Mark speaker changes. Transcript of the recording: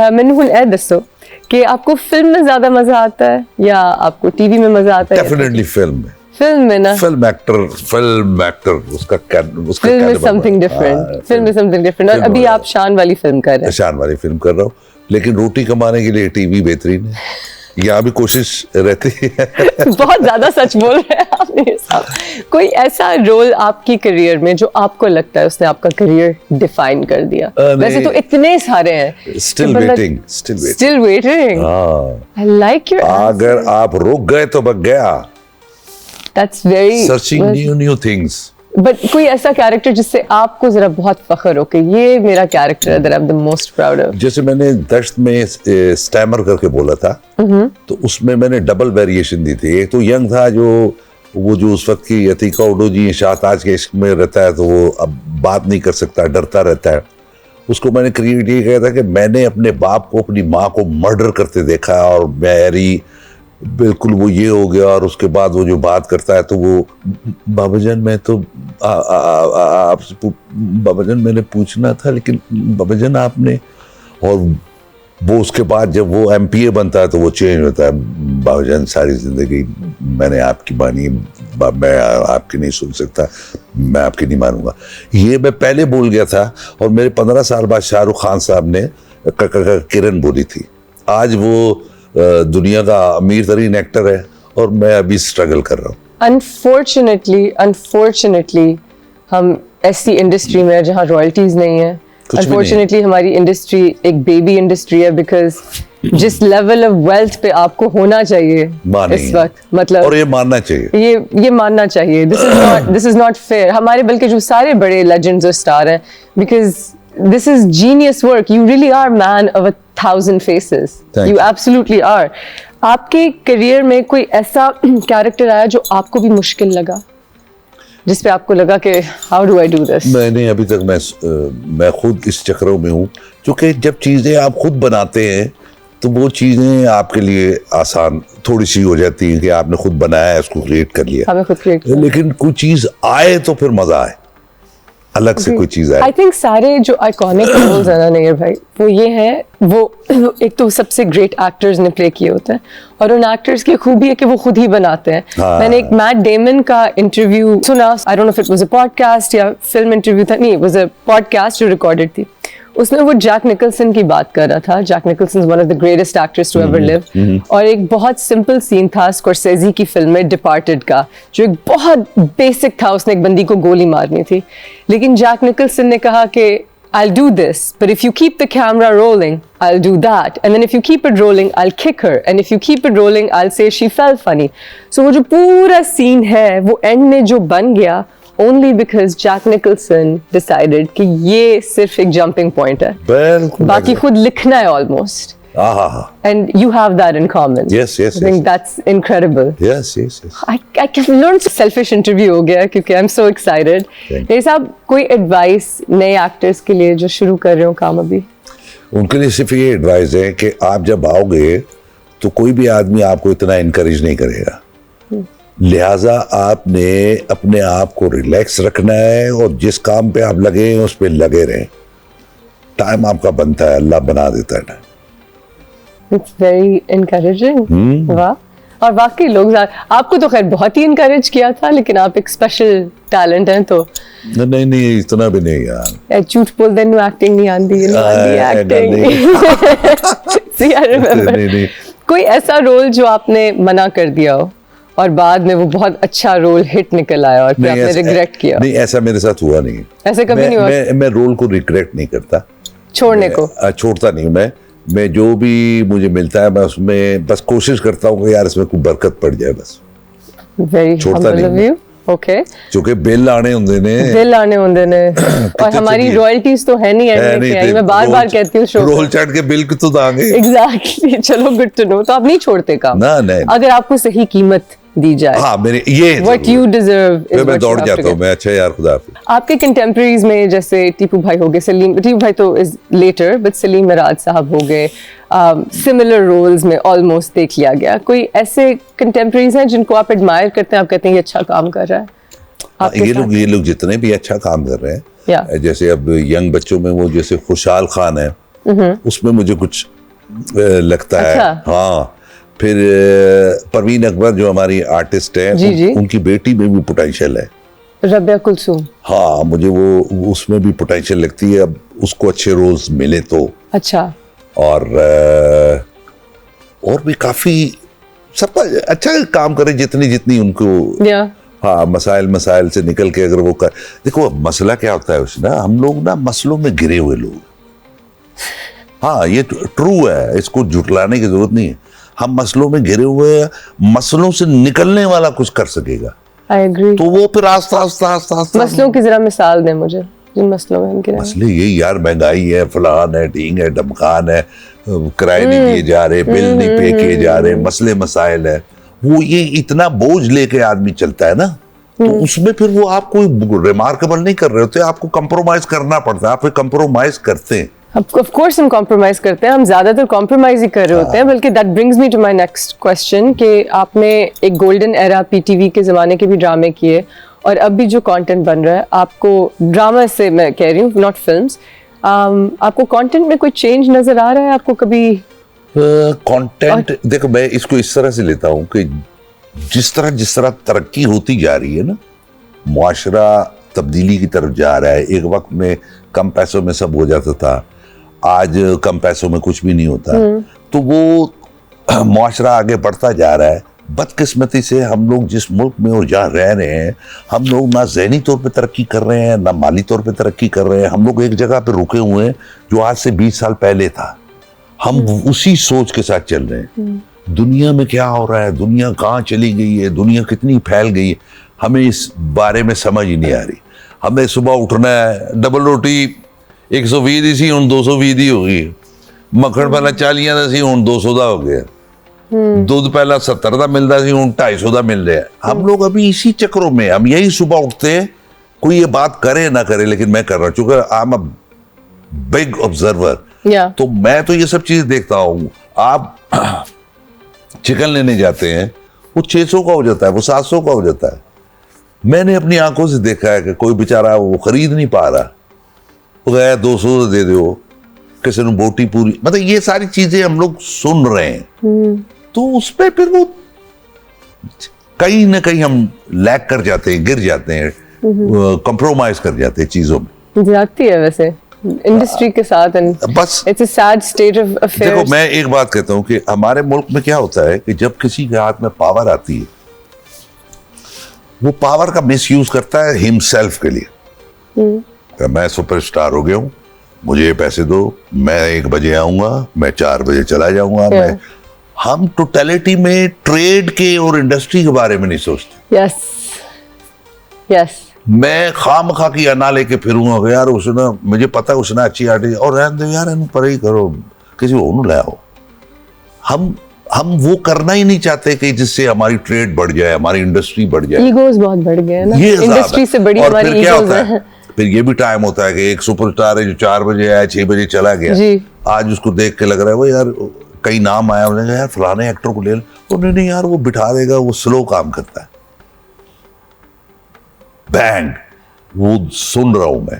Speaker 1: मैंने हुन ए दसो कि आपको फिल्म में ज्यादा मजा आता है या आपको टीवी में मजा आता है?
Speaker 2: डेफिनेटली फिल्म में
Speaker 1: ना
Speaker 2: फिल्म एक्टर उसका
Speaker 1: film is something different. Film is something different. और अभी आप शान वाली फिल्म कर रहे हैं।
Speaker 2: शान वाली फिल्म कर रहा हूँ, लेकिन रोटी कमाने के लिए टीवी बेहतरीन है। यहाँ भी कोशिश रहती है।
Speaker 1: बहुत ज्यादा सच बोल रहे हैं आप मेरे साथ। कोई ऐसा रोल आपकी करियर में जो आपको लगता है उसने आपका करियर डिफाइन कर दिया? वैसे तो इतने सारे हैं।
Speaker 2: Still
Speaker 1: waiting. I like your.
Speaker 2: अगर आप रुक गए तो बच गया।
Speaker 1: That's very
Speaker 2: searching new things.
Speaker 1: But कोई ऐसा कैरेक्टर जिससे आपको जरा बहुत फख्र हो कि ये मेरा कैरेक्टर है that I'm the most proud of?
Speaker 2: जैसे मैंने दश्त में स्टैमर करके बोला था, तो उसमें मैंने डबल वेरिएशन दी थी। एक तो यंग था जो उस वक्त की अतीका उडो जी शाहताज के इश्क में रहता है, तो वो अब बात नहीं कर सकता, डरता रहता है। उसको मैंने क्रिएट ये किया था कि मैंने अपने बाप को अपनी माँ को मर्डर करते देखा और मेरी बिल्कुल वो ये हो गया। और उसके बाद वो जो बात करता है तो वो बाबाजान मैं तो आपसे बाबाजान मैंने पूछना था, लेकिन बाबाजान आपने। और वो उसके बाद जब वो एमपीए बनता है तो वो चेंज होता है। बाबाजान सारी जिंदगी मैंने आपकी मानी, मैं आपकी नहीं सुन सकता, मैं आपकी नहीं मानूंगा। ये मैं पहले बोल गया था और मेरे 15 साल बाद शाहरुख खान साहब ने किरण बोली थी। आज वो दुनिया का अमीर तरीन एक्टर है और मैं अभी स्ट्रगल कर रहा हूँ। अनफॉर्चुनेटली हम ऐसी इंडस्ट्री में जहाँ रॉयल्टीज नहीं है।
Speaker 1: अनफॉर्चुनेटली हमारी इंडस्ट्री एक बेबी इंडस्ट्री है, बिकॉज जिस लेवल ऑफ वेल्थ पे आपको होना चाहिए इस वक्त, मतलब,
Speaker 2: और ये मानना चाहिए,
Speaker 1: ये मानना चाहिए। This is not fair. हमारे बल्कि जो सारे बड़े लेजेंड्स और स्टार हैं, because this is genius work. You really are man of 1,000 faces. You absolutely are. आपके करियर में कोई ऐसा कैरेक्टर आया जो आपको भी मुश्किल लगा, जिस पे आपको लगा कि how do I do this?
Speaker 2: मैंने अभी तक मैं खुद इस चक्रों में हूँ, क्योंकि जब चीजें आप खुद बनाते हैं तो वो चीजें आपके लिए आसान थोड़ी सी हो जाती है कि आपने खुद बनाया है, उसको क्रिएट कर लिया।
Speaker 1: हमें खुद क्रिएट,
Speaker 2: लेकिन कोई चीज आए तो फिर मजा आए, अलग से कोई चीज है।
Speaker 1: आई थिंक सारे जो आइकॉनिक रोल्स है ना नैयर भाई, वो ये है, वो एक तो सबसे ग्रेट एक्टर्स ने प्ले किए होते हैं और उन एक्टर्स की खूबी है कि वो खुद ही बनाते हैं। मैंने एक मैट डेमन का इंटरव्यू सुना, I don't know if it was a podcast या फिल्म इंटरव्यू था, नहीं, इट वाज अ पॉडकास्ट जो रिकॉर्डेड थी। उसमें वो जैक निकलसन की बात कर रहा था। Jack Nicholson is one of the greatest actors to ever live. और एक बहुत सिंपल सीन था स्कॉर्सेज़ी की फिल्म में डिपार्टेड का, जो एक बहुत बेसिक था। उसने एक बंदी को गोली मारनी थी, लेकिन जैक निकलसन ने कहा कि I'll do this, but if you keep the camera rolling, I'll do that. And then if you keep it rolling, I'll kick her. And if you keep it rolling, I'll say she felt funny. So वो जो पूरा scene है, वो and में जो बन गया, only because Jack Nicholson decided कि ये सिर्फ एक jumping point है, बाकी खुद लिखना है almost. And you have that in common.
Speaker 2: Yes.
Speaker 1: I think that's incredible.
Speaker 2: Yes.
Speaker 1: I can learn selfish interview हो गया क्योंकि I'm so excited. मेरे साहब कोई एडवाइस नए एक्टर्स के लिए जो शुरू कर रहे हो काम अभी?
Speaker 2: उनके लिए सिर्फ ये एडवाइस है कि आप जब आओगे तो कोई भी आदमी आपको इतना इनकरेज नहीं करेगा, लिहाजा आपने अपने आप को रिलैक्स रखना है और जिस काम पे आप लगे हैं उस पे लगे रहें। टाइम आपका बनता है, अल्लाह बना देता है।
Speaker 1: It's very encouraging. वाह। और वाकई लोग आपको तो खैर बहुत ही इनकरेज किया था, लेकिन आप एक स्पेशल टैलेंट हैं तो।
Speaker 2: नहीं इतना भी नहीं यार।
Speaker 1: झूठ बोल दे, एक्टिंग नहीं आती एक्टिंग। See, I remember. कोई ऐसा रोल जो आपने मना कर दिया हो और बाद में वो बहुत अच्छा रोल हिट निकल आया और फिर आपने रिग्रेट किया?
Speaker 2: नहीं, ऐसा मेरे साथ हुआ नहीं।
Speaker 1: ऐसे कभी नहीं हुआ?
Speaker 2: मैं रोल को रिग्रेट नहीं करता,
Speaker 1: छोड़ने को
Speaker 2: छोड़ता नहीं। मैं जो भी मुझे मिलता है मैं उसमें बस कोशिश करता हूँ कि यार इसमें कोई बरकत पड़ जाए, बस।
Speaker 1: Very humble of you. Okay,
Speaker 2: क्योंकि बिल आने होंदे ने
Speaker 1: और हमारी रॉयल्टीज तो है नहीं, मैं बार-बार कहती हूँ शो
Speaker 2: रोल चढ़ के बिल तो दांगे।
Speaker 1: एग्जैक्टली। चलो, गुड टू नो। तो आप नहीं छोड़ते काम?
Speaker 2: नहीं।
Speaker 1: अगर आपको सही कीमत दी जाए।
Speaker 2: हाँ, मेरे ये
Speaker 1: What you deserve is
Speaker 2: मैं दौड़ जाता हूँ मैं। अच्छा यार, खुदा हाफिज़।
Speaker 1: आपके कंटेम्परेरीज में जैसे टीपू भाई हो गए, टीपू भाई तो is later, but Salim Miraj साहब हो गए, सिमिलर रोल्स में ऑलमोस्ट देख लिया गया। कोई ऐसे कंटेम्परेरीज हैं जिनको आप एडमायर करते हैं, आप कहते हैं ये अच्छा काम कर रहा है?
Speaker 2: ये लोग जितने भी अच्छा काम कर रहे हैं, जैसे अब यंग बच्चों में वो जैसे खुशहाल खान है, उसमें मुझे कुछ लगता है।
Speaker 1: अच्छा।
Speaker 2: हाँ, फिर परवीन अकबर जो हमारी आर्टिस्ट है,
Speaker 1: जी, जी।
Speaker 2: उनकी बेटी में भी पोटेंशियल है।
Speaker 1: रबिया कुलसूम।
Speaker 2: हाँ, मुझे वो उसमें भी पोटेंशियल लगती है, अब उसको अच्छे रोल्स मिले तो।
Speaker 1: अच्छा।
Speaker 2: और भी काफी सबका अच्छा काम करे, जितनी जितनी उनको
Speaker 1: या
Speaker 2: हाँ मसाइल से निकल के अगर वो कर। देखो मसला क्या होता है उसमें, हम लोग ना मसलों में घिरे हुए लोग। हाँ, ये ट्रू है, इसको झुटलाने की जरूरत नहीं है। हम मसलों में घिरे हुए हैं, मसलों से निकलने वाला कुछ कर सकेगा
Speaker 1: आई एग्री।
Speaker 2: तो वो फिर आस्ता आस्ता
Speaker 1: मसलों की जरा मिसाल दें मुझे, जिन मसलों में हम गिरे हैं।
Speaker 2: मसले ये यार, महंगाई है, फलान है, ढींग है, धमकान है, किराए नहीं दिए जा रहे, बिल नहीं पे किए जा रहे, मसले मसाइल है। वो ये इतना बोझ लेके आदमी चलता है ना, तो उसमें फिर वो आप कोई रिमार्केबल नहीं कर रहे होते, आपको कंप्रोमाइज करना पड़ता है, आप कंप्रोमाइज करते हैं।
Speaker 1: ऑफ कोर्स हम कॉम्प्रोमाइज करते हैं, हम ज्यादातर कॉम्प्रोमाइज ही कर रहे होते हैं। बल्कि that brings me to my next question कि आपने एक गोल्डन एरा पीटीवी के ज़माने के भी ड्रामे किए, और अब भी जो कंटेंट बन रहा है आपको, ड्रामा से मैं कह रही हूँ, नॉट फिल्म्स, आपको कंटेंट में कोई चेंज नजर आ रहा है आपको कभी?
Speaker 2: कंटेंट देखो, मैं इसको इस तरह से लेता हूँ कि जिस तरह तरक्की होती जा रही है ना, मुआशरा तब्दीली की तरफ जा रहा है। एक वक्त में कम पैसों में सब हो जाता था, आज कम पैसों में कुछ भी नहीं होता, तो वो मुआशरा आगे बढ़ता जा रहा है। बदकिस्मती से हम लोग जिस मुल्क में और जहाँ रह रहे हैं, हम लोग ना ज़हनी तौर पे तरक्की कर रहे हैं, ना माली तौर पे तरक्की कर रहे हैं। हम लोग एक जगह पे रुके हुए हैं जो आज से 20 साल पहले था। हम उसी सोच के साथ चल रहे हैं। दुनिया में क्या हो रहा है, दुनिया कहाँ चली गई है, दुनिया कितनी फैल गई है, हमें इस बारे में समझ ही नहीं आ रही। हमें सुबह उठना है, डबल रोटी 120 दी सी हुण 220 दी हो गई, मक्खन पहला 40 दा सी हुण 200 दा हो गया, दूध पहला 70 दा मिलता सी हुण 250 दा मिल रहा है। हम लोग अभी इसी चक्रों में, हम यही सुबह उठते हैं, कोई ये बात करे ना करे, लेकिन मैं कर रहा हूँ चूंकि I am a big observer, तो मैं तो ये सब चीजें देखता हूँ। आप चिकन लेने जाते हैं, वो 600 का हो जाता है, वो 700 का हो जाता है। मैंने अपनी आंखों से देखा है कि कोई बेचारा वो खरीद नहीं पा रहा, वो गया 200 दे दो, किसी ने बोटी पूरी, मतलब ये सारी चीजें हम लोग सुन रहे हैं। तो उस पर फिर वो कहीं ना कहीं हम लैग कर जाते हैं, गिर जाते हैं, कंप्रोमाइज कर जाते हैं चीजों में।
Speaker 1: जाती है वैसे इंडस्ट्री के साथ,
Speaker 2: बस
Speaker 1: it's a sad state of affairs.
Speaker 2: देखो, मैं एक बात कहता हूँ कि हमारे मुल्क में क्या होता है कि जब किसी के हाथ में पावर आती है, वो पावर का मिसयूज करता है हिमसेल्फ के लिए। मैं सुपरस्टार हो गया हूँ, मुझे ये पैसे दो, मैं 1 बजे आऊंगा, मैं 4 बजे चला जाऊंगा। मैं हम टोटलिटी में ट्रेड के और इंडस्ट्री के बारे में नहीं सोचते।
Speaker 1: Yes yes. मैं
Speaker 2: खामखा की अना लेके फिरूंगा यार, उसने मुझे पता है उसने अच्छी आर्टिस्ट, और रहने दो यार, इन पर ही करो, किसी और ले आओ। हम वो करना ही नहीं चाहते कि जिससे हमारी ट्रेड बढ़ जाए, हमारी इंडस्ट्री बढ़ जाए।
Speaker 1: ईगोज बहुत बढ़ गए ना, इंडस्ट्री से बड़ी हमारी ईगोज है।
Speaker 2: फिर ये भी टाइम होता है कि एक सुपरस्टार है जो 4 बजे आया, 6 बजे चला गया, आज उसको देख के लग रहा है वो यार, कई नाम आया, उन्होंने कहा यार फलाने एक्टर को ले लो, नहीं यार वो बिठा देगा, वो स्लो काम करता है। बैंड वो सुन रहा हूं मैं।